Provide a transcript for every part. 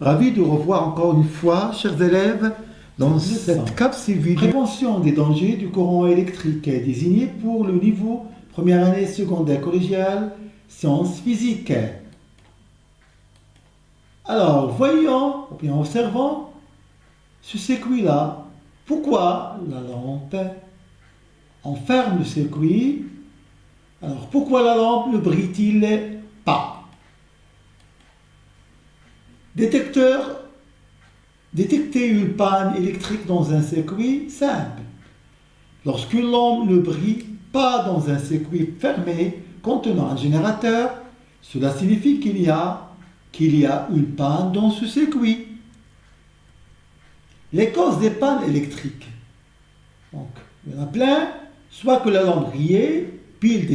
Ravi de revoir encore une fois, chers élèves, dans cette capsule vidéo. Prévention des dangers du courant électrique est désignée pour le niveau première année secondaire collégiale, sciences physiques. Alors, voyons, ou bien observons ce circuit-là. Pourquoi la lampe enferme le circuit? Alors, pourquoi la lampe ne brille-t-il pas? Détecter une panne électrique dans un circuit simple. Lorsqu'une lampe ne brille pas dans un circuit fermé contenant un générateur, cela signifie qu'il y a une panne dans ce circuit. Les causes des pannes électriques. Donc, il y en a plein. Soit que la lampe brillait, pile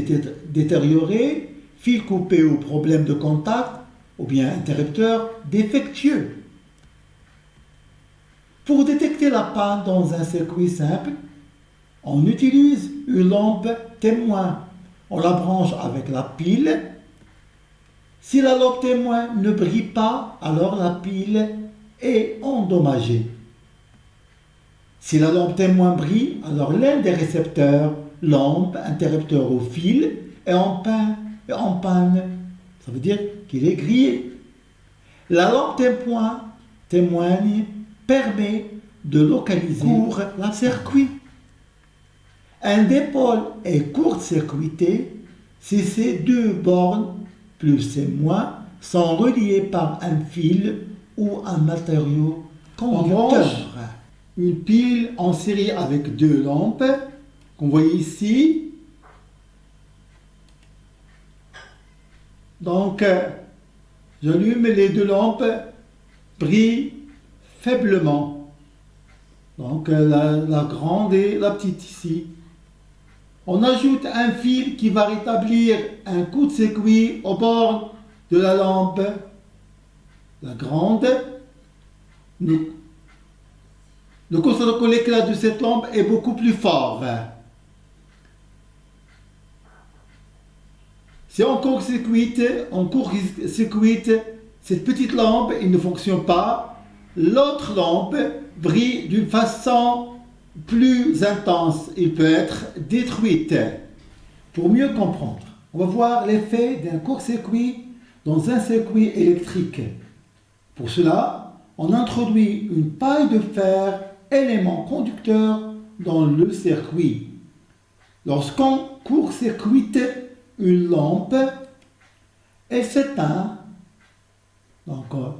détériorée, fil coupé ou problème de contact, ou bien interrupteur défectueux. Pour détecter la panne dans un circuit simple, on utilise une lampe témoin. On la branche avec la pile. Si la lampe témoin ne brille pas, alors la pile est endommagée. Si la lampe témoin brille, alors l'un des récepteurs, lampe, interrupteur ou fil, est en panne. Ça veut dire qu'il est grillé. La lampe témoigne permet de localiser le circuit. Un dipôle est court-circuité si ces deux bornes, plus et moins, sont reliées par un fil ou un matériau conducteur. Une pile en série avec deux lampes, qu'on voit ici. Donc, j'allume les deux lampes, brillent faiblement. Donc, la grande et la petite ici. On ajoute un fil qui va rétablir un court-circuit au bord de la lampe. La grande. Nous constatons que l'éclat de cette lampe est beaucoup plus fort. Si on court-circuite cette petite lampe, il ne fonctionne pas. L'autre lampe brille d'une façon plus intense. Il peut être détruite. Pour mieux comprendre, on va voir l'effet d'un court-circuit dans un circuit électrique. Pour cela, on introduit une paille de fer, élément conducteur, dans le circuit. Lorsqu'on court-circuite une lampe, elle s'éteint. Donc, le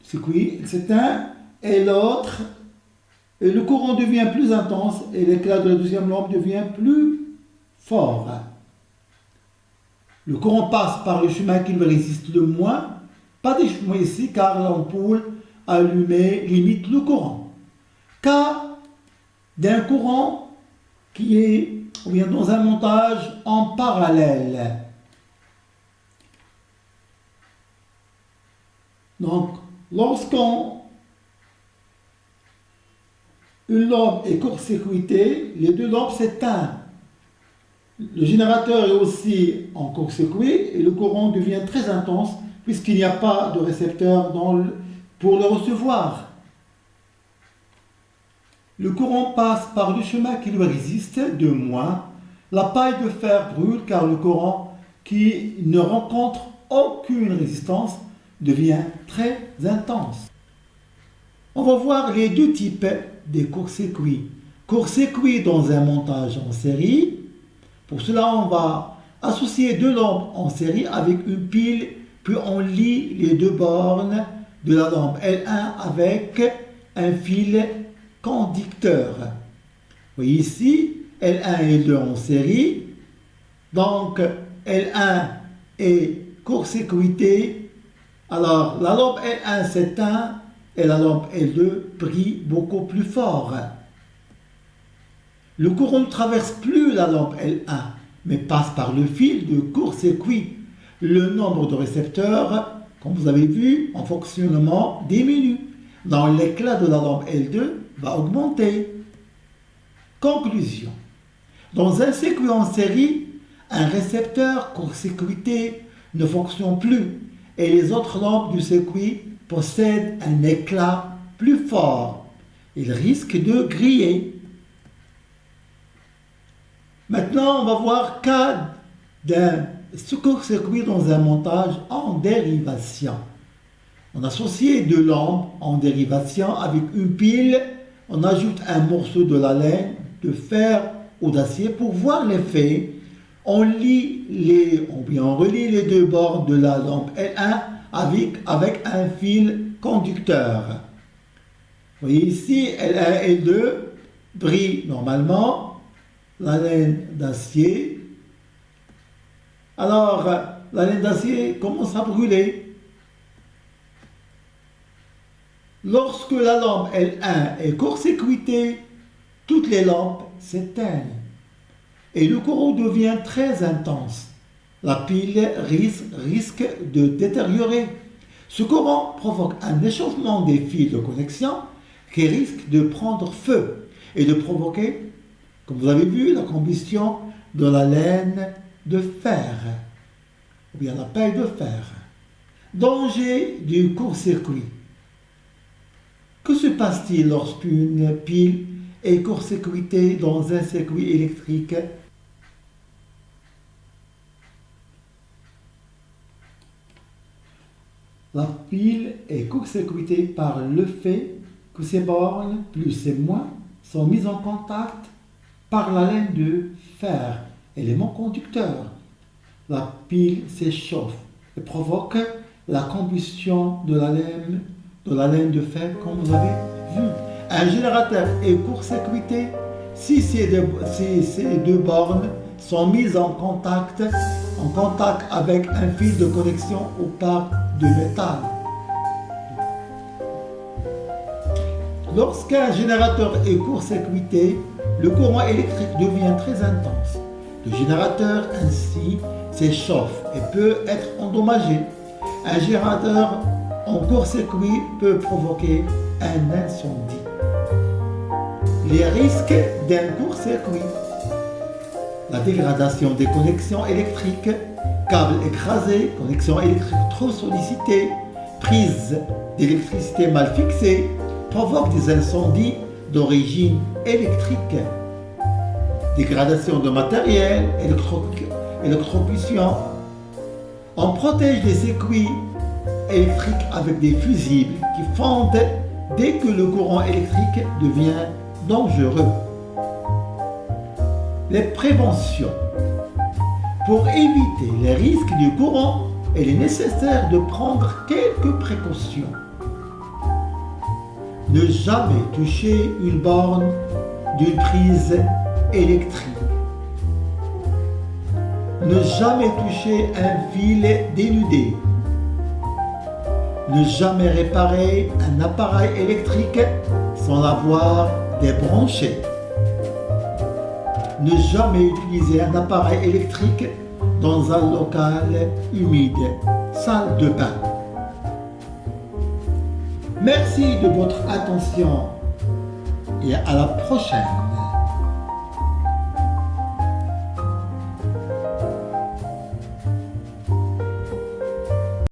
circuit s'éteint et l'autre, et le courant devient plus intense et l'éclat de la deuxième lampe devient plus fort. Le courant passe par le chemin qui lui résiste le moins, pas d'échouement ici car l'ampoule allumée limite le courant. Cas d'un courant qui est dans un montage en parallèle. Donc, lorsqu'une lampe est court-circuitée, les deux lampes s'éteignent. Le générateur est aussi en court-circuit et le courant devient très intense puisqu'il n'y a pas de récepteur pour le recevoir. Le courant passe par le chemin qui lui résiste de moins. La paille de fer brûle car le courant qui ne rencontre aucune résistance devient très intense. On va voir les deux types de court-circuits. Court-circuit dans un montage en série. Pour cela, on va associer deux lampes en série avec une pile, puis on lie les deux bornes de la lampe L1 avec un fil conducteur. Vous voyez ici, L1 et L2 en série. Donc, L1 est court-circuité. Alors, la lampe L1 s'éteint et la lampe L2 brille beaucoup plus fort. Le courant ne traverse plus la lampe L1, mais passe par le fil de court-circuit. Le nombre de récepteurs, comme vous avez vu, en fonctionnement diminue. Dans l'éclat de la lampe L2 va augmenter. Conclusion. Dans un circuit en série, un récepteur court-circuité ne fonctionne plus et les autres lampes du circuit possède un éclat plus fort. Il risque de griller. Maintenant, on va voir cas d'un court-circuit dans un montage en dérivation. On associe deux lampes en dérivation avec une pile. On ajoute un morceau de la laine, de fer ou d'acier pour voir l'effet. On relie les deux bords de la lampe L1 avec un fil conducteur. Vous voyez ici, L1 et L2 brillent normalement. La laine d'acier. Alors, la laine d'acier commence à brûler. Lorsque la lampe L1 est court-circuitée, toutes les lampes s'éteignent et le courant devient très intense. La pile risque de détériorer. Ce courant provoque un échauffement des fils de connexion qui risque de prendre feu et de provoquer, comme vous avez vu, la combustion de la laine de fer, ou bien la paille de fer. Danger du court-circuit. Que se passe-t-il lorsqu'une pile est court-circuitée dans un circuit électrique? La pile est court-circuitée par le fait que ses bornes, plus et moins, sont mises en contact par la laine de fer, élément conducteur. La pile s'échauffe et provoque la combustion de la laine de fer, comme vous avez vu. Un générateur est court-circuité si ces deux bornes sont mises en contact avec un fil de connexion ou par de métal. Lorsqu'un générateur est court-circuité, le courant électrique devient très intense. Le générateur ainsi s'échauffe et peut être endommagé. Un générateur en court-circuit peut provoquer un incendie. Les risques d'un court-circuit. La dégradation des connexions électriques, câbles écrasés, connexions électriques trop sollicitées, prises d'électricité mal fixées, provoquent des incendies d'origine électrique. Dégradation de matériel, électrocution. On protège les circuits électriques avec des fusibles qui fondent dès que le courant électrique devient dangereux. Les préventions. Pour éviter les risques du courant, il est nécessaire de prendre quelques précautions. Ne jamais toucher une borne d'une prise électrique. Ne jamais toucher un fil dénudé. Ne jamais réparer un appareil électrique sans l'avoir débranché. Ne jamais utiliser un appareil électrique dans un local humide, salle de bain. Merci de votre attention et à la prochaine.